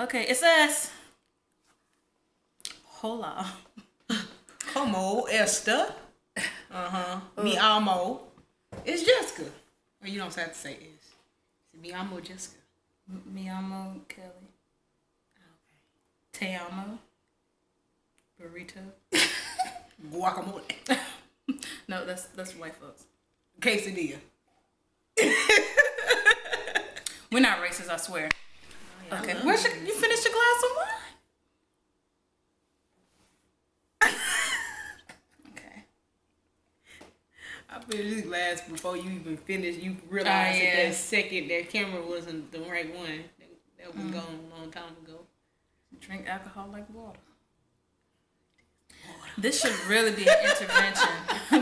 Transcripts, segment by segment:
Okay, it says, hola. Como Esther. Mi amo. It's Jessica. Or you don't have to say is. Mi amo Jessica. Mi amo Kelly. Te amo. Burrito. Guacamole. No, that's white folks. Quesadilla. We're not racist, I swear. Oh, yeah, Okay, you finished your glass of wine? Okay. I finished this glass before you even finished. You realized that second that camera wasn't the right one. That was gone a long time ago. Drink alcohol like water. This should really be an intervention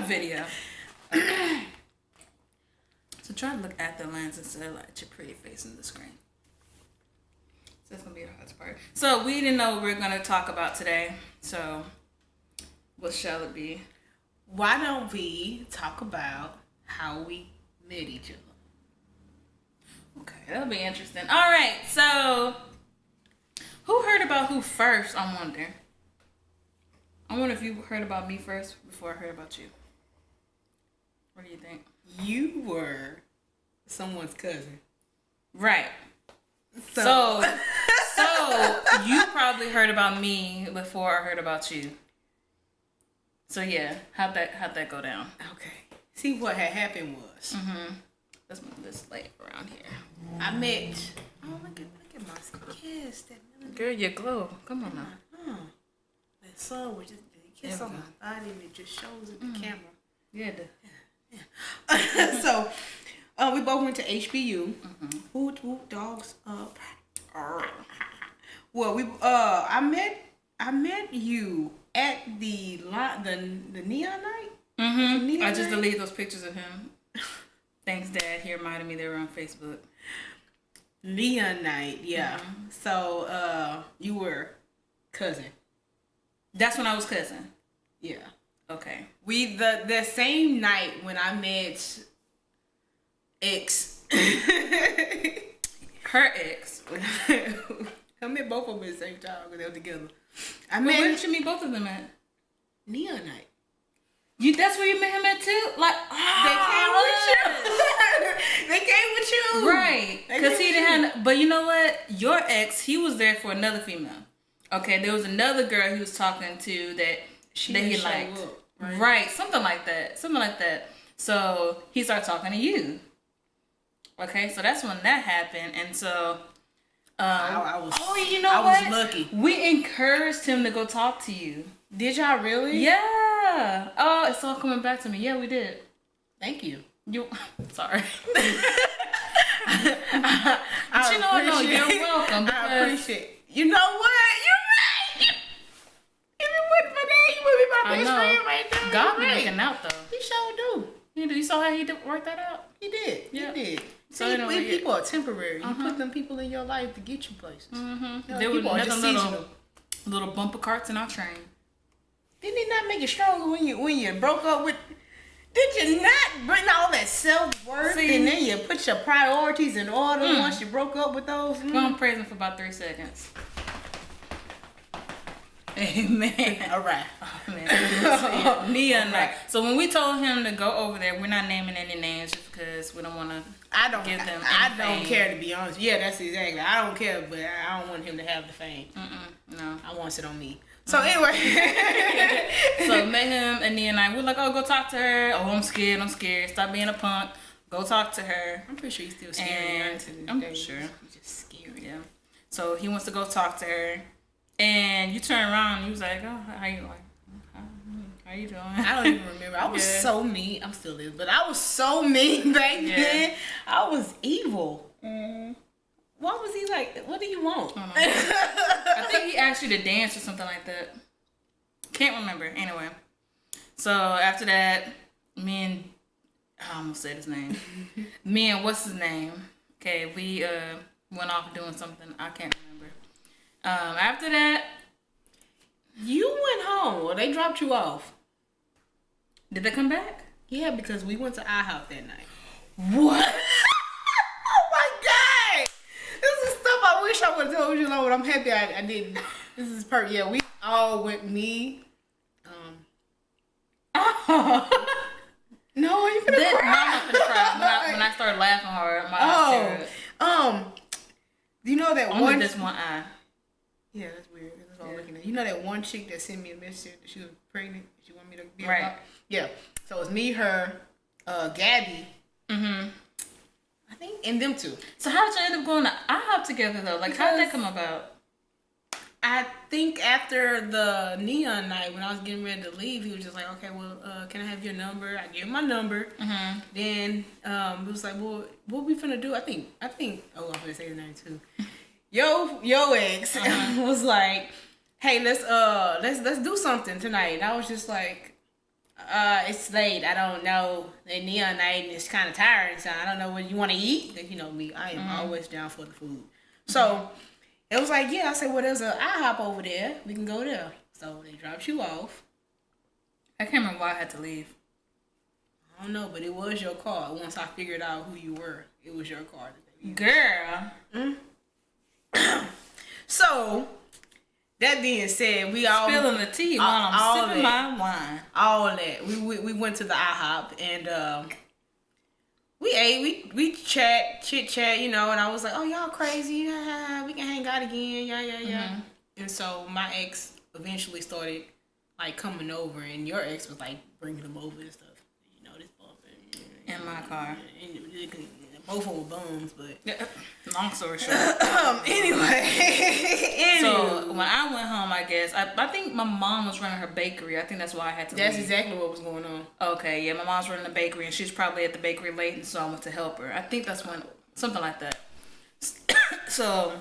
video. Okay. So try to look at the lens instead of like your pretty face in the screen. So that's gonna be the hardest part. So we didn't know what we were gonna talk about today. So what shall it be? Why don't we talk about how we met each other? Okay, that'll be interesting. All right, so who heard about who first? I wonder if you heard about me first before I heard about you. What do you think? You were someone's cousin. Right. So you probably heard about me before I heard about you. So yeah, how'd that go down? Okay. See, what had happened was Let's move this light around here. I met. Oh, look at my skin. Yes, that Girl, you glow. Come on now. that sun was just kiss on my body and it just shows at the camera. Yeah. So, we both went to HBU. Woot woot, dogs up. Well, I met you at the neon night. I just deleted those pictures of him. Thanks, Dad. He reminded me they were on Facebook. Neon night, yeah. So, you were cousin. That's when I was cousin. Yeah. Okay. We the same night when I met X. Her ex. I met both of them at the same time because they were together. Where did you meet both of them at? Neon night. That's where you met him at too? Like, They came with you. They came with you. Right. Because he didn't have, but you know what? Your ex, he was there for another female. Okay, there was another girl he was talking to that he liked. Up, right, something like that. So he started talking to you. Okay, so that's when that happened. And so, I was lucky. We encouraged him to go talk to you. Did y'all really? Yeah. Oh, it's all coming back to me. Yeah, we did. Thank you. Sorry. But you know what? No, you're welcome. I appreciate it. You know what? You're right. If it wasn't for that, you would be my best friend right now. God be looking out though. He sure do. You saw how he worked that out? He did. Yeah. He did. So See, people are temporary. You put them people in your life to get you places. There were people are just seasonal. little bumper carts in our train. Didn't he not make it stronger when you broke up with? Did you not bring all that self-worth and then you put your priorities in order once you broke up with those? Go on, praise him for about 3 seconds. Amen. All right. Oh, man. Neon night. So when we told him to go over there, we're not naming any names just because we don't want to give them I don't care, to be honest. Yeah, that's exactly. I don't care, but I don't want him to have the fame. No. I want it on me. So anyway. So met him and Nia and I. We're like, oh, go talk to her. Oh, I'm scared. Stop being a punk. Go talk to her. I'm pretty sure he's still scared. I'm sure. He's just scary. Yeah. So he wants to go talk to her. And you turn around and you was like, oh, how you doing? I don't even remember. I was so mean. I'm still is, but I was so mean back then. I was evil. What was he like? What do you want? I think he asked you to dance or something like that. Can't remember. Anyway. So after that, I almost said his name. Me and what's his name? Okay, we went off doing something. I can't remember. After that, you went home or they dropped you off. Did they come back? Yeah, because we went to IHOP that night. What? Oh my God! This is stuff I wish I I would have told you, Lord, I'm happy I didn't. This is perfect. Yeah, we all went me. No, you finna cry. No, I'm not finna cry. When I started laughing hard, my eyes teared up. Do you know that Only one? this one eye. Yeah, that's weird. That's all I'm looking at. You know that one chick that sent me a message that she was pregnant? She wanted me to be right. About? Yeah. So it's me, her, Gabby. Mm-hmm. I think, and them two. So how did you end up going to IHOP together though? Like, how did that come about? I think after the neon night, when I was getting ready to leave, he was just like, okay, well, can I have your number? I gave him my number. Mm-hmm. Then it was like, well, what we finna do? I think, oh, I'm gonna say his name too. Yo ex was like, hey, let's do something tonight. And I was just like, it's late. I don't know. The neon night and it's kind of tiring, so I don't know what you want to eat. Cause you know me, I am always down for the food. So it was like, yeah. I said, well, there's a IHOP over there. We can go there. So they dropped you off. I can't remember why I had to leave. I don't know, but it was your car. Once I figured out who you were, it was your car. Girl. Mm-hmm. So that being said, we all spilling the tea while I'm sipping my wine. All that we went to the IHOP and we ate, we chit chat, you know, and I was like, oh, y'all crazy, we can hang out again, yeah. Mm-hmm. And so my ex eventually started like coming over, and your ex was like bringing them over and stuff, you know, this bumper in my car. Both of them were bums, but long story short. Anyway. So when I went home, I guess I think my mom was running her bakery. I think that's why I had to. That's leave. exactly what was going on. Okay, yeah, my mom's running the bakery, and she's probably at the bakery late, and so I went to help her. I think that's when something like that. So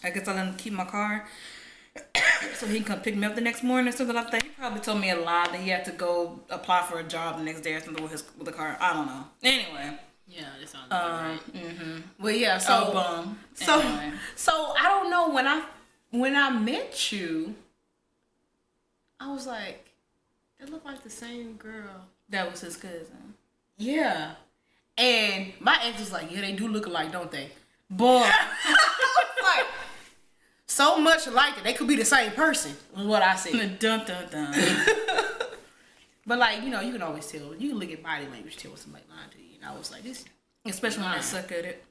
I guess I let him keep my car, so he can come pick me up the next morning or something like that. He probably told me a lie that he had to go apply for a job the next day or something with the car. I don't know. Anyway. Yeah, that sounds right. Mm-hmm. Well, yeah. So, anyway. So I don't know, when I met you, I was like, that looked like the same girl. That was his cousin. Yeah, and my ex was like, yeah, they do look alike, don't they? Boy, like so much alike that they could be the same person. Was what I said. Dun dun dun. But like, you know, you can always tell. You can look at body language, tell when somebody lying to you. And I was like, this, especially when I suck at it.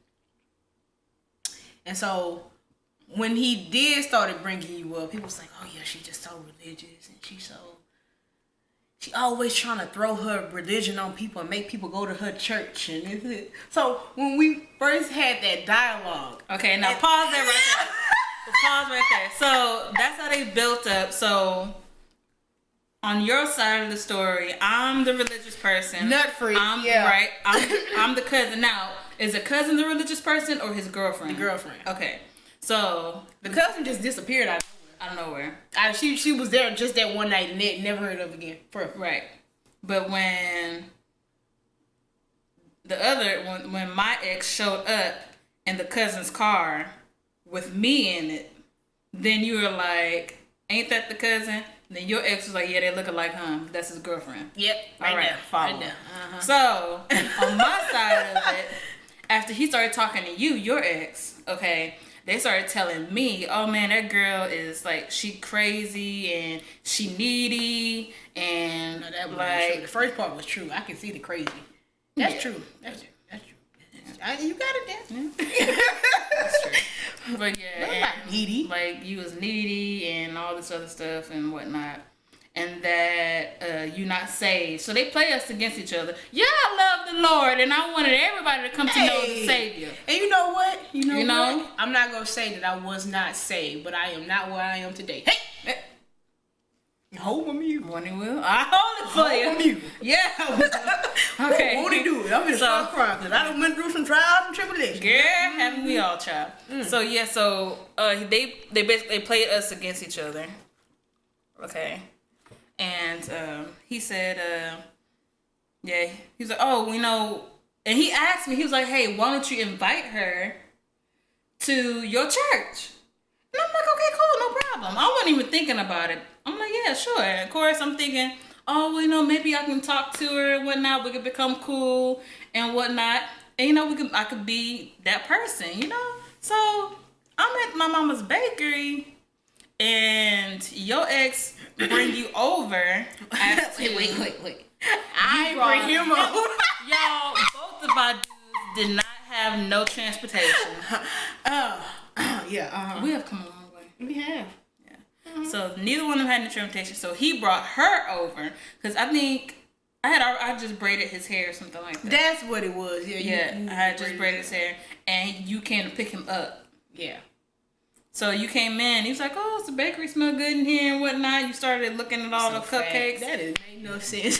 And so when he did started bringing you up, he was like, oh yeah, she's just so religious, and she always trying to throw her religion on people and make people go to her church. And so when we first had that dialogue, okay, now pause that right there. Pause right there. So that's how they built up. So on your side of the story, I'm the religious person. Nut free. Right. I'm the cousin. Now, is the cousin the religious person or his girlfriend? The girlfriend. Okay. So the cousin just disappeared out of nowhere. She was there just that one night and never heard of again. Right. But when when my ex showed up in the cousin's car with me in it, then you were like, ain't that the cousin? Then your ex was like, yeah, they look alike, huh? That's his girlfriend. Yep. All right, follow. Right there. Uh-huh. So, on my side of it, after he started talking to you, your ex, okay, they started telling me, oh man, that girl is like, she crazy and she needy and no, that was like... true. The first part was true. I can see the crazy. That's true. That's true. You got it there. Yeah. That's true. But yeah, and, needy. Like you was needy and all this other stuff and whatnot, and that you not saved. So they play us against each other. Yeah, I love the Lord, and I wanted everybody to come to know the Savior. And you know what? You know what? I'm not gonna say that I was not saved, but I am not where I am today. Hey. Hold on mute. Morning will. I hold it for you. Hold on mute. Yeah. Okay. Won't he do it? I'm gonna start crying because I done went through some trials and tribulations. Girl, haven't we all, child? So yeah, so they basically played us against each other. Okay. And he said, yeah, he's like, oh, you know, and he asked me, he was like, hey, why don't you invite her to your church? And I'm like, okay, cool, no problem. I wasn't even thinking about it. I'm like, yeah, sure. And of course, I'm thinking, oh, well, you know, maybe I can talk to her and whatnot. We could become cool and whatnot. And, you know, I could be that person, you know? So I'm at my mama's bakery, and your ex bring you over. Wait. I bring him over. Y'all, both of our dudes did not have no transportation. We have come a long way. We have. Yeah. So neither one of them had any transportation. So he brought her over because I think I just braided his hair or something like that. That's what it was. Yeah. I had just braided his hair, and you came to pick him up. Yeah. So you came in. He was like, "Oh, it's the bakery smell good in here and whatnot." You started looking at all the cupcakes. That made no sense.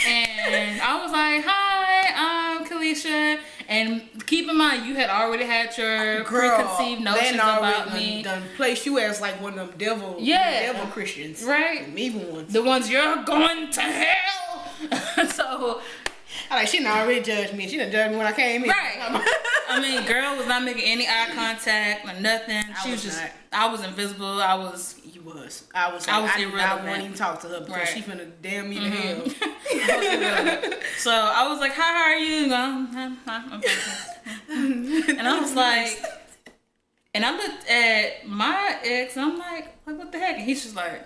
And I was like, "Hi, I'm Kalisha." And keep in mind, you had already had your preconceived notions about me. Done placed you as like one of them devil Christians, right? Them evil ones. The ones you're going to hell. So. She done already judged me. She done judged me when I came in. Right. I mean, girl was not making any eye contact or nothing. She was just. I was invisible. You was. I was irrelevant. I won't even talk to her because she finna damn me to hell. So I was like, "Hi, how are you?" And I was like, and I looked at my ex and I'm like, "What the heck?" And he's just like,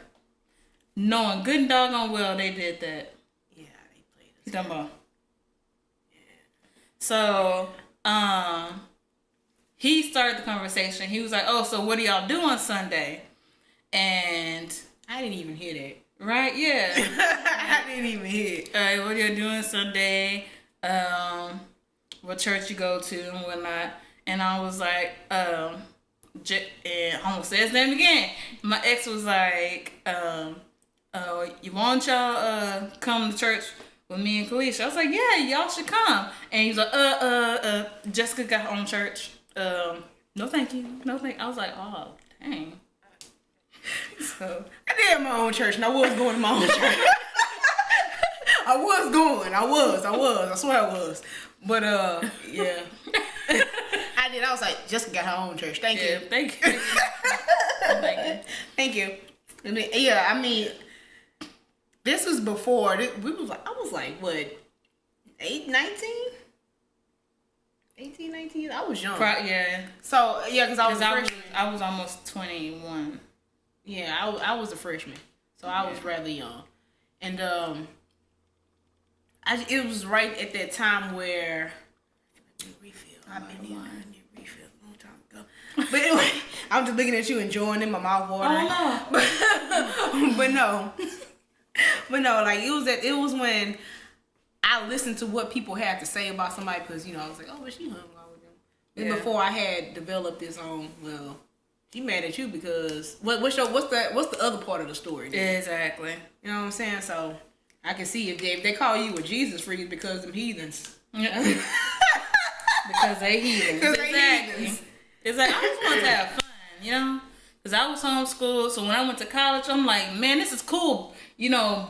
knowing good and doggone well they did that. Yeah, they played us. He's talking about. So, he started the conversation. He was like, "Oh, so what do y'all do on Sunday?" And I didn't even hear that. Right? Yeah. I didn't even hear it. What are you doing Sunday? What church you go to and whatnot? And I was like, and I almost said his name again. My ex was like, "You want y'all come to church with me and Kalisha?" I was like, "Yeah, y'all should come." And he was like, Jessica got her own church. No thank you. No thank you. I was like, "Oh, dang." So I did have my own church and I was going to my own church. I was going. I swear I was. But yeah. I did. I was like, Jessica got her own church. Thank you. Thank you. Thank you. I mean, this was before. I was like, what, 19? 18, 19? I was young. Yeah. So, yeah, because I was a freshman. I was almost 21. Yeah, I was a freshman. So I was rather young. And it was right at that time where I need a long time ago. But anyway, I'm just looking at you enjoying it, my mouth watering. Oh no. But no, like it was when I listened to what people had to say about somebody because I was like, "Oh, but she hung out with them." And before I had developed this she mad at you because what's the other part of the story? Then? Exactly. You know what I'm saying? So I can see if they call you a Jesus freak because them heathens. Because they heathens. Exactly. It's like I just want to have fun, Because I was homeschooled, so when I went to college, I'm like, man, this is cool.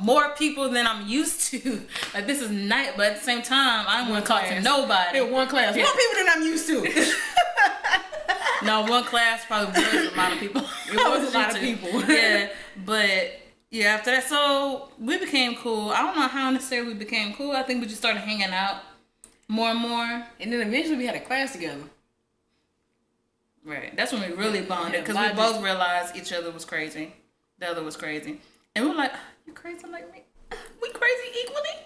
More people than I'm used to. Like, this is nice, but at the same time, I don't want to talk to nobody. In one class. More people than I'm used to. No, one class probably was a lot of people. It was a lot of people. Yeah, but yeah, after that, so we became cool. I don't know how necessarily we became cool. I think we just started hanging out more and more. And then eventually we had a class together. Right. That's when we really bonded because we both realized each other was crazy. The other was crazy. And we were like, "You crazy like me? We crazy equally?"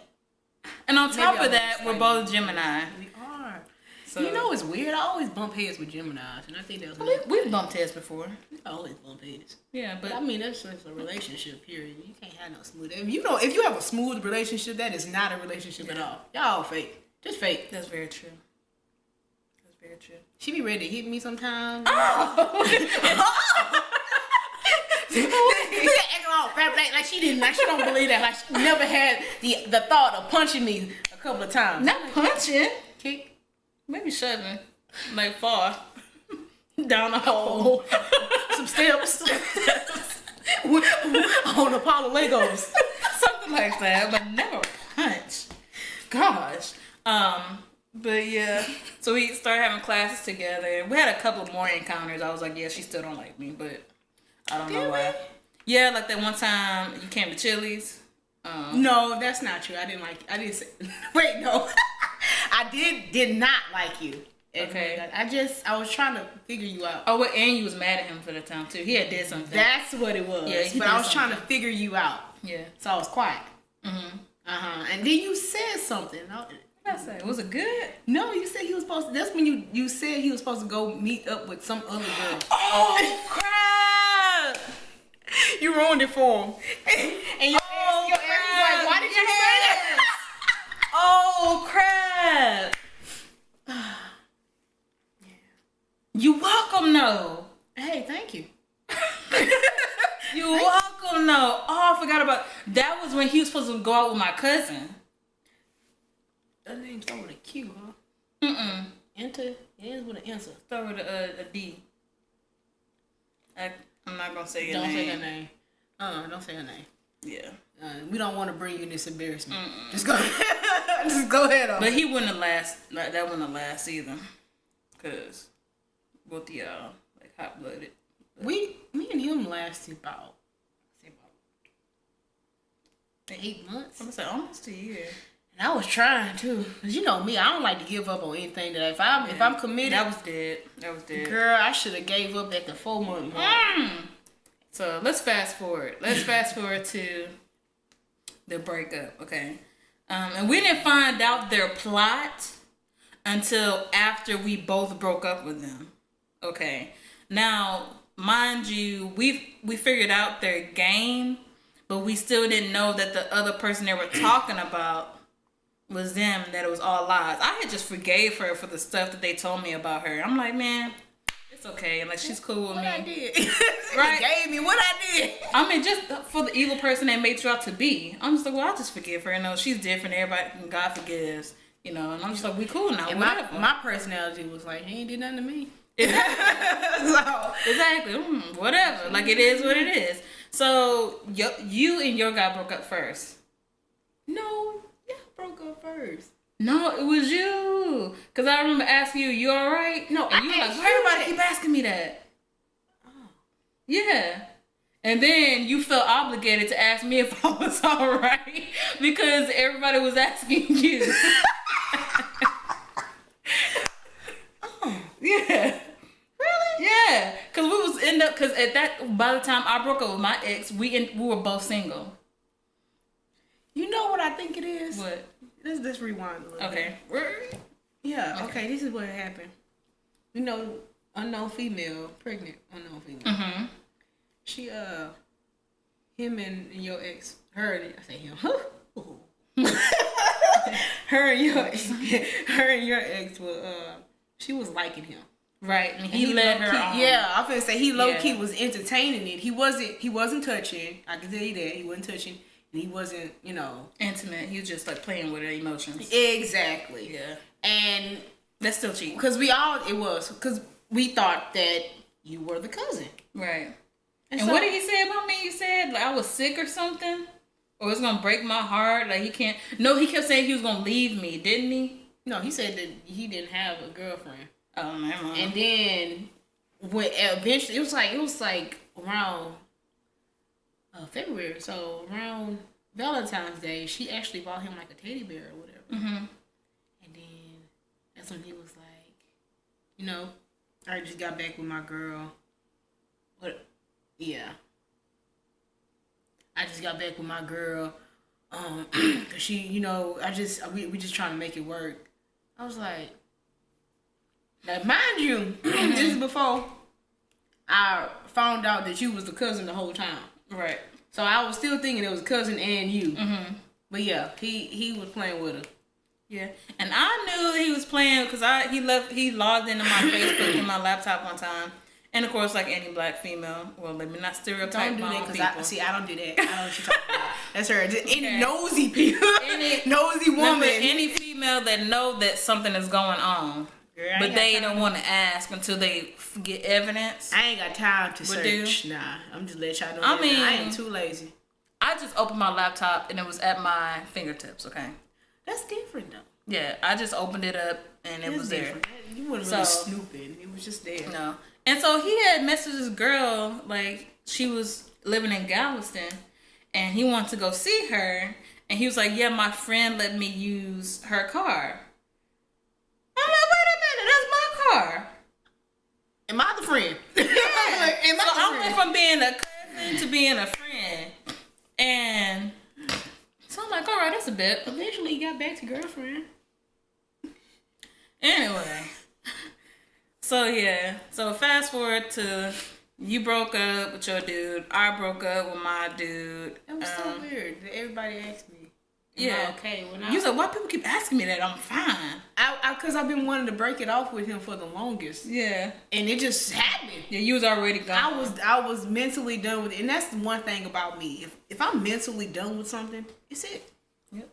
And on top of that, we're both Gemini. We are. So, it's weird. I always bump heads with Geminis, and I think that was we've bumped heads before. We always bump heads. Yeah, but I mean that's just a relationship period. You can't have no smooth. If you have a smooth relationship, that is not a relationship at all. Y'all fake. Just fake. That's very true. That's very true. She be ready to hit me sometimes. Oh. Like she didn't. Like she don't believe that. Like she never had the thought of punching me a couple of times. Not punching. Kick. Maybe shoving. Like far down the hole. Some steps. On Apollo Legos. Something like that, but never punch. Gosh. But yeah, so we started having classes together. We had a couple more encounters. I was like, yeah, she still don't like me, but I don't know why. Yeah, like that one time you came to Chili's. No, that's not true. I didn't say. Wait, no. I did not like you. Okay. I was trying to figure you out. Oh, well, and you was mad at him for the time too. He had did something. That's what it was. Yeah, but I was trying to figure you out. Yeah. So I was quiet. And then you said something. What did I say? Was it good? No, you said he was supposed to. That's when you said he was supposed to go meet up with some other girl. Oh crap! You ruined it for him. And your ex was like, why did you say that? Oh crap! You welcome, no. Hey, thank you. You welcome, no. Oh, I forgot about that. Was when he was supposed to go out with my cousin. That name starts with a Q, huh? Enter. It ends with an answer. Start with a D. I'm not gonna say your Don't name. say her name. Don't say her name. Yeah. We don't want to bring you this embarrassment. Just go. Just go ahead on. But he wouldn't have last. That wouldn't have last either. Cause both of y'all like hot blooded. Me and him lasted about 8 months. I'm gonna say almost a year. And I was trying too, cause you know me, I don't like to give up on anything that if I'm committed. That was dead. Girl, I should have gave up at the 4-month mark. So let's fast forward. Let's fast forward to the breakup, okay? And we didn't find out their plot until after we both broke up with them. Okay. Now, mind you, we figured out their game, but we still didn't know that the other person they were talking about was them, that it was all lies. I had just forgave her for the stuff that they told me about her. I'm like, man, it's okay. Like, she's cool with me. I did. Right? Gave me what I did. I mean, just for the evil person they made you out to be. I'm just like, well, I'll just forgive her. You know, she's different. Everybody, God forgives. You know, and I'm just like, we cool now. And whatever. my personality was like, he ain't did nothing to me. Exactly. Whatever. Like, it is what it is. So, you and your guy broke up first. No, yeah, broke up first. No, it was you. Because I remember asking you alright? No, and you were like, why everybody keep asking me that? Oh. Yeah. And then you felt obligated to ask me if I was alright because everybody was asking you. Oh. Yeah. Really? Yeah. Because by the time I broke up with my ex, we were both single. You know what I think it is? What? Let's rewind a little bit. Yeah, okay, this is what happened. You know, unknown female, pregnant, unknown female. Mm-hmm. She, him and your ex, her and him. her and your ex were, she was liking him. Right, and he led her on. Yeah, I'm finna say he low-key was entertaining it. He wasn't touching. I can tell you that. He wasn't touching. And he wasn't, you know, intimate. He was just like playing with her emotions. Exactly. Yeah. And that's still cheating. Because we thought that you were the cousin. Right. And so, what did he say about me? You said like I was sick or something? Or it's gonna break my heart? Like he can't. No, he kept saying he was gonna leave me, didn't he? No, he said that he didn't have a girlfriend. Oh, never mind. And then when eventually it was like around February, so around Valentine's Day, she actually bought him like a teddy bear or whatever. Mm-hmm. And then that's when he was like, you know, I just got back with my girl. But yeah, I just got back with my girl. Cause she, you know, we just trying to make it work. I was like, now mind you, this is before I found out that you was the cousin the whole time. Right. So I was still thinking it was cousin and you. Mm-hmm. But yeah, he was playing with her. Yeah, and I knew he was playing because he logged into my Facebook in my laptop one time, and of course, like any black female, well, let me not stereotype. Don't do that because I don't do that. I know what you're talking about. That's her. Just any nosy people, nosy woman, any female that know that something is going on. Girl, but they don't want to ask until they get evidence. I ain't got time to search. Nah, I'm just let y'all know. I am too lazy. I just opened my laptop and it was at my fingertips. Okay, that's different though. Yeah, I just opened it up and it was there. You weren't really snooping. It was just there. No, and so he had messaged this girl like she was living in Galveston, and he wanted to go see her, and he was like, "Yeah, my friend let me use her car." I'm like, wait a minute, that's my are. Am I the friend? Yeah. Like, am So I the I friend? went from being a cousin to being a friend. And so I'm like, all right, that's a bit. Eventually, he got back to girlfriend. Anyway. So yeah. So fast forward to you broke up with your dude. I broke up with my dude. That was so weird. Everybody asked me. Yeah. Okay. When You said, why people keep asking me that? I'm fine. Because I've been wanting to break it off with him for the longest. Yeah. And it just happened. Yeah, you was already gone. I was mentally done with it. And that's the one thing about me. If I'm mentally done with something, it's it. Yep.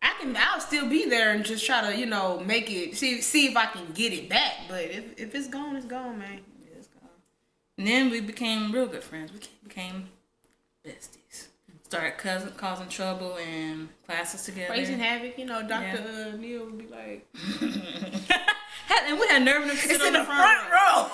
I'll still be there and just try to, make it, see if I can get it back. But if it's gone, it's gone, man. Yeah, it's gone. And then we became real good friends. We became besties. Started causing trouble in classes together. Raising havoc, Dr. Neil would be like. And we had nerve enough to sit It's on in the front row.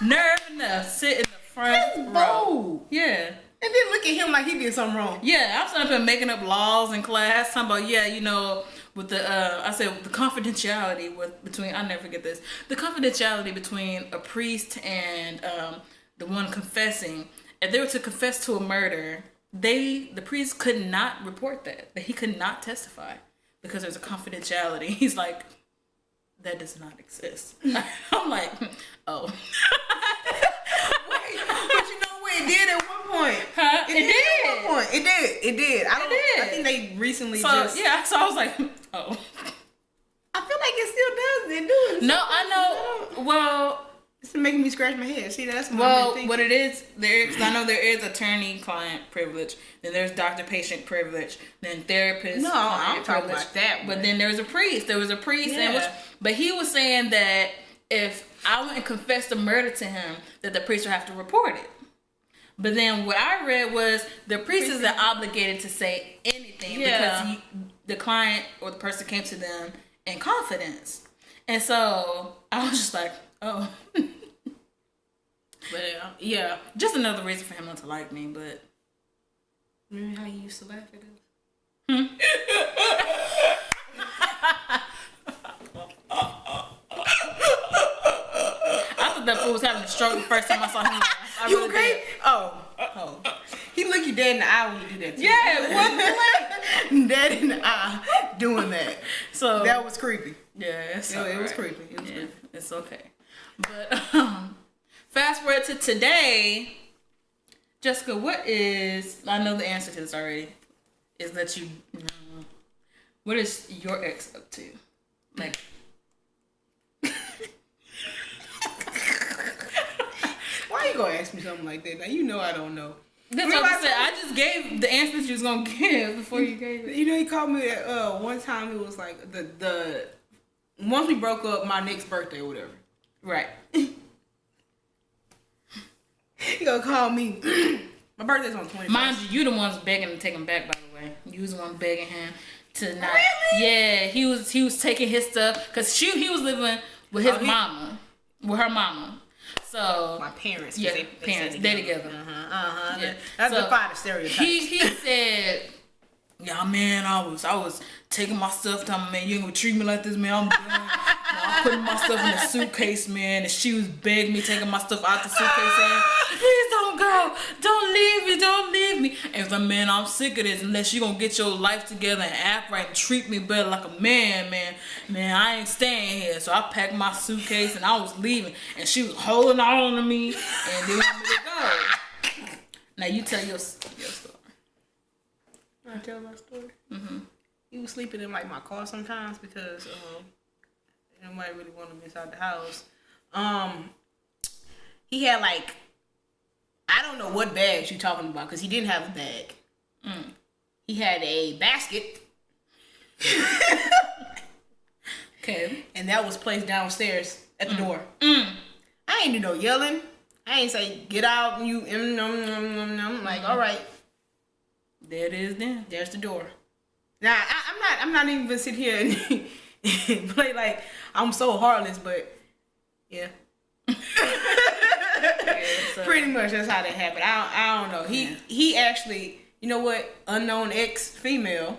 Nerve enough to sit in the front row. Bold. Yeah. And then look at him like he did something wrong. Yeah, I was up and making up laws in class, talking about, with the I said the confidentiality between, I'll never forget this, the confidentiality between a priest and the one confessing. If they were to confess to a murder, the priest could not report that he could not testify because there's a confidentiality. He's like, that does not exist. I'm like, oh. Wait, but it did at one point. Huh? It did at one point. It did. I think they recently So I was like, oh. I feel like it still does. They do it. No, I know. Well, it's making me scratch my head. See, that's what it is. I know there is attorney-client privilege. Then there's doctor-patient privilege. Then therapist. No, I'm talking about that. But then there was a priest. But he was saying that if I went and confessed the murder to him, that the priest would have to report it. But then what I read was the priest isn't obligated to say anything because the client or the person came to them in confidence. And so I was just like, oh. But yeah. Just another reason for him not to like me, but. Remember how you used to laugh at us? I thought that fool was having a stroke the first time I saw him laugh. You okay? Did. Oh. He look you dead in the eye when you do that too. Yeah, it was dead in the eye doing that. So that was creepy. Yeah, it was creepy. It was creepy. It's okay. But fast forward to today, Jessica, I know the answer to this already, is that what is your ex up to? Like, why you gonna ask me something like that? Now you know I don't know. That's what I said. I just gave the answer that you was gonna give before you gave it. He called me one time. It was like the once we broke up, my next birthday or whatever. Right. He gonna call me. My birthday's on 21st. Mind you, the ones begging to take him back. By the way, you was the one begging him to not. Really? Yeah, he was taking his stuff because he was living with his mama, with her mama. So my parents, they together. Yeah. That's the final stereotype. He said, "Yeah, man, I was taking my stuff. Telling me, man, you ain't gonna treat me like this, man. I'm done. I'm putting my stuff in a suitcase, man." And she was begging me, taking my stuff out the suitcase, saying, "Please don't go, don't leave me." And I was like, "Man, I'm sick of this. Unless you gonna get your life together and act right and treat me better like a man, I ain't staying here." So I packed my suitcase and I was leaving, and she was holding on to me, and they want me to go. Now you tell your story. I tell my story. Mm-hmm. He was sleeping in like my car sometimes because nobody really wanted him inside the house. He had like, I don't know what bags you talking about because he didn't have a bag. He had a basket. Okay. And that was placed downstairs at the door. I ain't do no yelling. I ain't say get out and you like, all right. There it is then. There's the door. Now I'm not even gonna sit here and play like I'm so heartless, but yeah. Pretty much that's how that happened. I don't know. He actually, you know what? Unknown ex female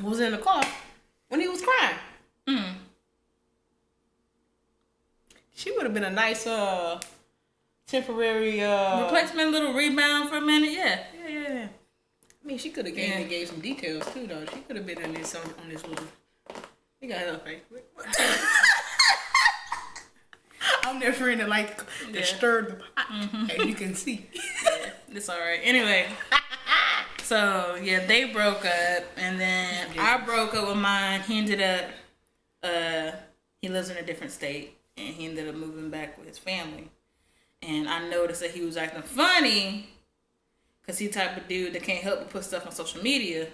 was in the car when he was crying. She would have been a nice temporary replacement, little rebound for a minute. Yeah. Yeah. I mean, she could have gave some details too, though. She could have been on this little. You got her face. I'm their friend that like that stirred the pot, as you can see. Yeah, it's all right. Anyway, so yeah, they broke up, and then I broke up with mine. He ended up, he lives in a different state, and he ended up moving back with his family. And I noticed that he was acting funny, cause he type of dude that can't help but put stuff on social media.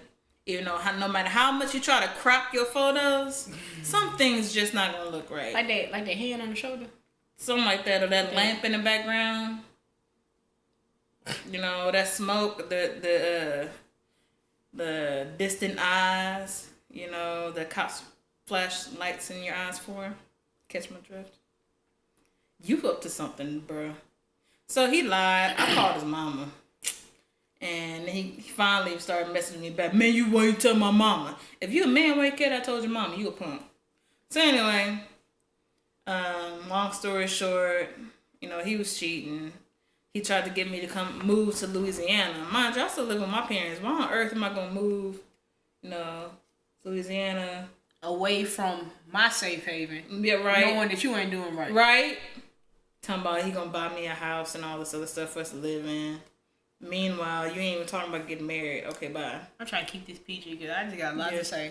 Even though no matter how much you try to crop your photos, some things just not gonna look right. Like that hand on the shoulder. Something like that, or that lamp in the background. You know, that smoke, the distant eyes. You know, the cops flash lights in your eyes for. Catch my drift. You up to something, bro. So he lied. I called his mama. And he finally started messaging me back. Man, why you tell my mama? If you a man, why you care? I told your mama, you a punk. So anyway, long story short, you know, he was cheating. He tried to get me to come move to Louisiana. Mind you, I still live with my parents. Why on earth am I gonna move, you know, to Louisiana? Away from my safe haven. Yeah, right. Knowing that you ain't doing right. Right? Talking about he gonna buy me a house and all this other stuff for us to live in. Meanwhile, you ain't even talking about getting married. Okay, bye. I'm trying to keep this PG because I just got a lot to say.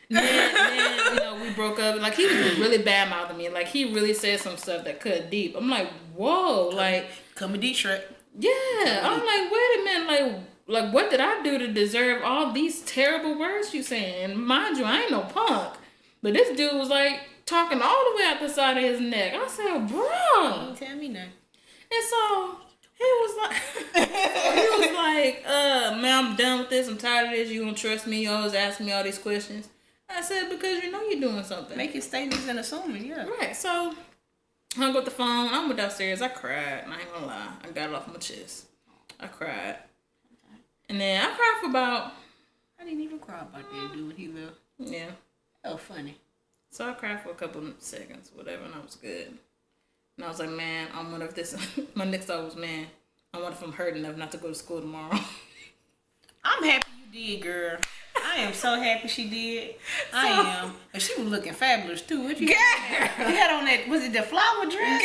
then, you know, we broke up. Like, he was really bad mouthing me. Like, he really said some stuff that cut deep. I'm like, whoa. Like, coming deep, Shrek. Yeah. I'm like, wait a minute. Like, what did I do to deserve all these terrible words you saying? And mind you, I ain't no punk. But this dude was, like, talking all the way out the side of his neck. I said, bro. Don't tell me nothing. And so he was like, man, I'm done with this. I'm tired of this. You don't trust me. You always ask me all these questions. I said, because you know you're doing something. Making statements and assuming, yeah. Right. So hung up the phone. I went downstairs. I cried. I ain't gonna lie. I got it off my chest. I cried. And then I cried for about... I didn't even cry about that dude when he left. Yeah. Oh, funny. So I cried for a couple of seconds, whatever, and I was good. And I was like, man, I wonder if this... My next thought was, man, I wonder if I'm hurt enough not to go to school tomorrow. I'm happy you did, girl. I am so happy she did. I am. And she was looking fabulous, too. What you had on that... Was it the flower dress?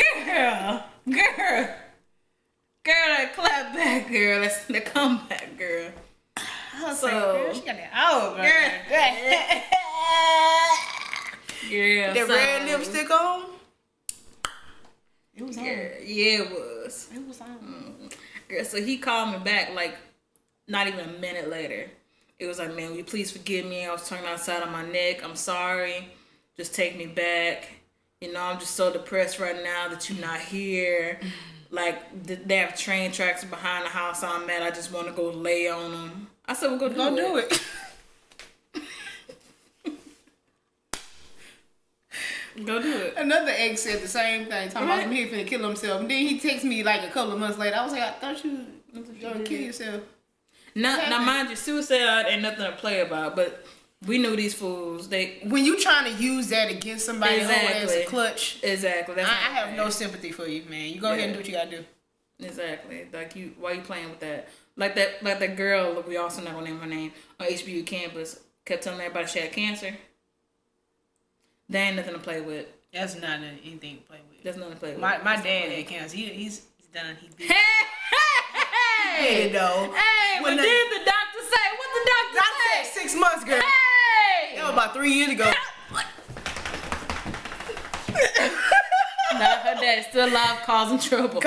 Girl, that clap back, girl. That's the comeback, girl. So, girl, she got that out, girl. Yeah. That red lipstick on? It was on. Yeah, it was. It was on. Girl, so he called me back, like, not even a minute later. It was like, man, will you please forgive me? I was turning outside on my neck. I'm sorry. Just take me back. You know, I'm just so depressed right now that you're not here. Like, they have train tracks behind the house I'm at. I just want to go lay on them. I said, well, go do it. Go do it. Another ex said the same thing. Talking about he finna kill himself. And then he texted me like a couple of months later. I was like, I thought you were going to kill yourself. Now, mind you, suicide ain't nothing to play about, but we knew these fools. When you trying to use that against somebody as a clutch. Exactly. I have no sympathy for you, man. You go ahead and do what you gotta do. Exactly. Like, why you playing with that? Like that girl, we also not gonna name her name, on HBU campus, kept telling everybody she had cancer. There ain't nothing to play with. That's not anything to play with. That's nothing to play with. My dad had cancer. He's done. He did. Hey! He did it though. Hey! What did the doctor say? What the doctor say? Said 6 months, girl. Hey! That was about 3 years ago. Nah, her dad's still alive, causing trouble.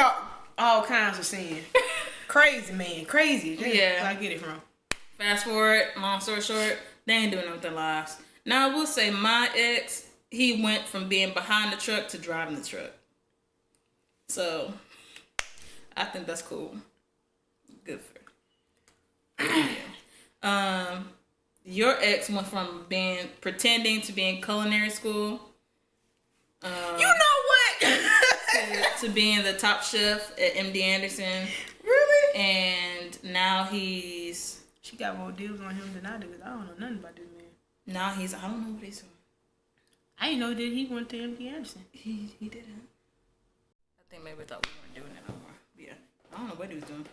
All kinds of sin. Crazy, man. Crazy. That's where I get it from. Fast forward, long story short, they ain't doing nothing with their lives. Now, I will say my ex, he went from being behind the truck to driving the truck. So, I think that's cool. Good for her. Your ex went from pretending to be in culinary school. You know what? to being the top chef at MD Anderson. Really? And now he's... She got more deals on him than I do, because I don't know nothing about this man. Now I don't know what he's doing. I didn't know that he went to MD Anderson. He didn't. think maybe thought we weren't doing it no more. Yeah. I don't know what he was doing.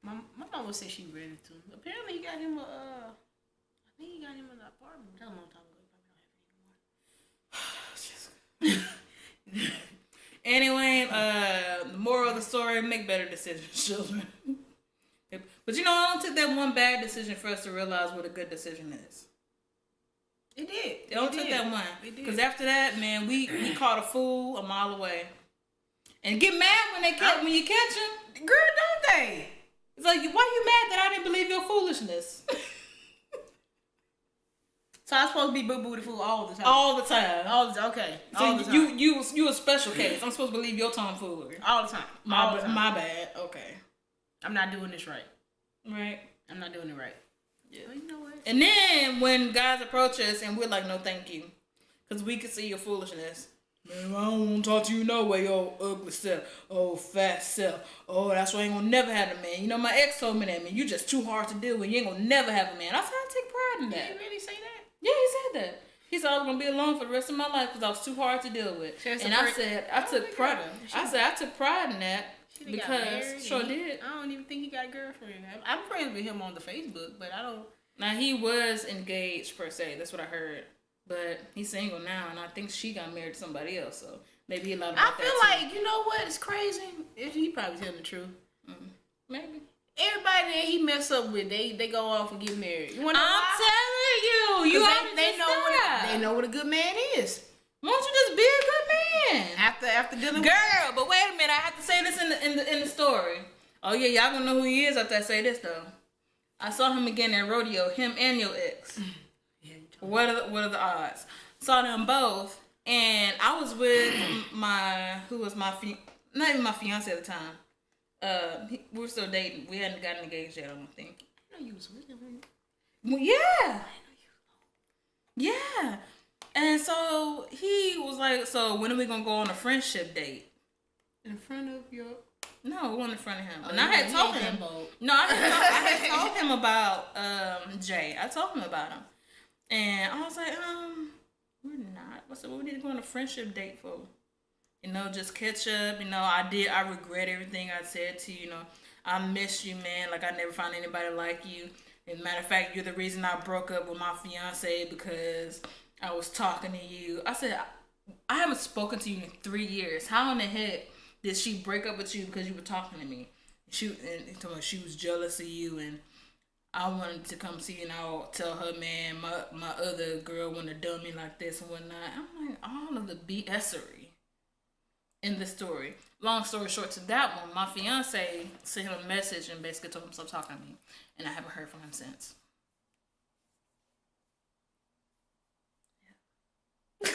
My mama said she ready to. Apparently, he got him a. I think he got him an apartment. That was a long time ago. He probably don't have it anymore. Anyway, the moral of the story: make better decisions, children. But you know, it only took that one bad decision for us to realize what a good decision is. It did. It only took that one. Because after that, man, we caught a fool a mile away. And get mad when when you catch them. Girl, don't they? It's like, why you mad that I didn't believe your foolishness? So I'm supposed to be boo booty fool all the time. All the time. Okay. So all the time. you a special case. I'm supposed to believe your tomfoolery. All the time. My bad. Okay. I'm not doing this right. Right. I'm not doing it right. Yeah. Well, you know what? And then when guys approach us and we're like, no, thank you, because we can see your foolishness. Man, I don't want to talk to you no way, yo ugly self, oh fat self. Oh, that's why I ain't gonna never have a man. You know, my ex told me that, man, you just too hard to deal with. You ain't gonna never have a man. I said, I take pride in that. Did he really say that? Yeah, he said that. He said I was gonna be alone for the rest of my life because I was too hard to deal with. And I said I took pride. I took pride in that because sure did. I don't even think he got a girlfriend. I'm friends with him on the Facebook, but I don't. Now he was engaged per se. That's what I heard. But he's single now, and I think she got married to somebody else. So maybe he lied about that. I feel like, you know what? It's crazy. He probably telling the truth. Maybe. Everybody that he mess up with, they go off and get married. You wanna know I'm telling you, they know what a good man is. Why don't you just be a good man? After dealing with girl, but wait a minute, I have to say this in the story. Oh yeah, y'all gonna know who he is after I say this though. I saw him again at rodeo, him and your ex. Yeah, what are the odds? Saw them both, and I was with not even my fiance at the time. We were still dating. We hadn't gotten engaged yet, I don't think. I know you was with him. Well, yeah. Yeah. And so he was like, so when are we gonna go on a friendship date? In front of your... No, we went in front of him. And I had told him. No, I had told him about Jay. I told him about him. And I was like, we're not. I said, what we need to go on a friendship date for? You know, just catch up. You know, I regret everything I said to you. You know, I miss you, man. Like, I never found anybody like you. As a matter of fact, you're the reason I broke up with my fiance because I was talking to you. I said, I haven't spoken to you in 3 years. How in the heck did she break up with you because you were talking to me? She was jealous of you, and I wanted to come see you, and I'll tell her, man, my other girl wouldn't have done me like this and whatnot. I'm like, all of the BS-ery in the story. Long story short to that one, my fiance sent him a message and basically told him stop talking to me, and I haven't heard from him since. Yeah.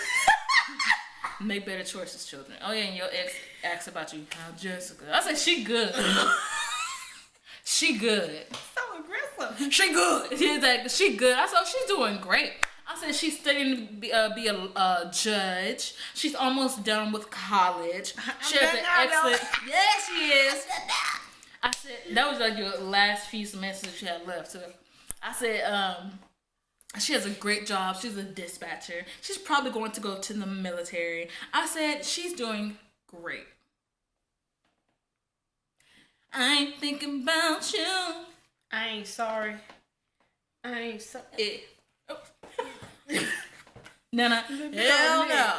Make better choices, children. Oh yeah, and your ex asks about you. How Jessica? I said she good. She good. So aggressive. She good. He's like, she good. I said, oh, she's doing great. I said she's studying to be a judge. She's almost done with college. She has an excellent. Yes, she is. I said that was like your last few semesters you had left. So I said, she has a great job. She's a dispatcher. She's probably going to go to the military. I said she's doing great. I ain't thinking about you. I ain't sorry. I ain't sorry. No. Hell no.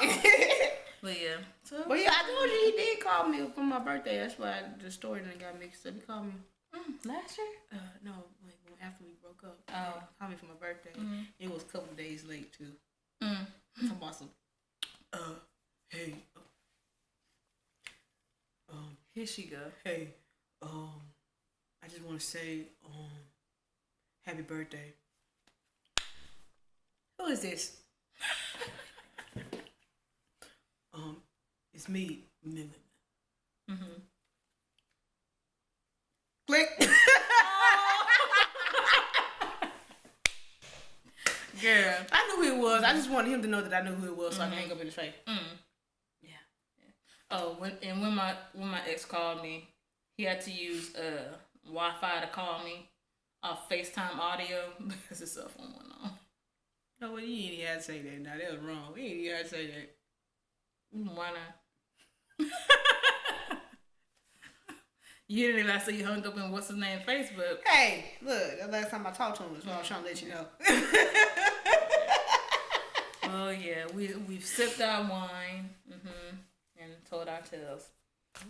But yeah. But yeah, I told you he did call me for my birthday. That's why the story done got mixed up. He called me. Last year? No, like after we broke up. Oh. He called me for my birthday. Mm-hmm. It was a couple of days late too. Mm-hmm. Talking about some. Hey. Here she go. Hey. I just want to say, happy birthday. Who is this? It's me, Millen. Mm-hmm. Click. Girl, I knew who it was. I just wanted him to know that I knew who it was, so I can hang up in his face. Yeah. Oh, when my ex called me, he had to use Wi-Fi to call me, FaceTime audio because his cell phone went on. No, well, you ain't even had to say that. Now that was wrong. We ain't even had to say that. Why not? You didn't even say you hung up in what's his name Facebook. Hey, look, the last time I talked to him was when I was trying to let you know. Oh yeah, we've sipped our wine, and told our tales.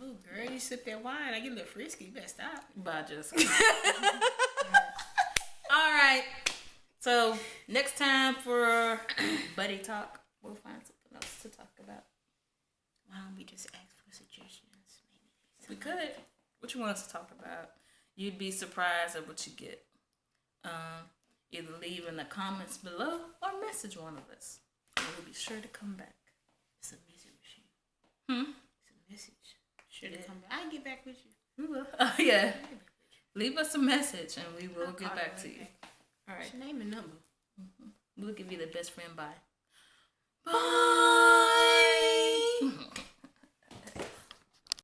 Oh girl, you sip that wine, I get a little frisky. You better stop. Bye, Jessica. All right. So next time for buddy talk, we'll find something else to talk about. Why don't we just ask for suggestions? Maybe we could. What you want us to talk about? You'd be surprised at what you get. Either leave in the comments below or message one of us. And we'll be sure to come back. It's a message machine. It's a message. Sure to come back. I'll get back with you. We will. Oh yeah. Leave us a message and we will get back to you. All right. What's your name and number? We'll give you the best friend bye. Bye.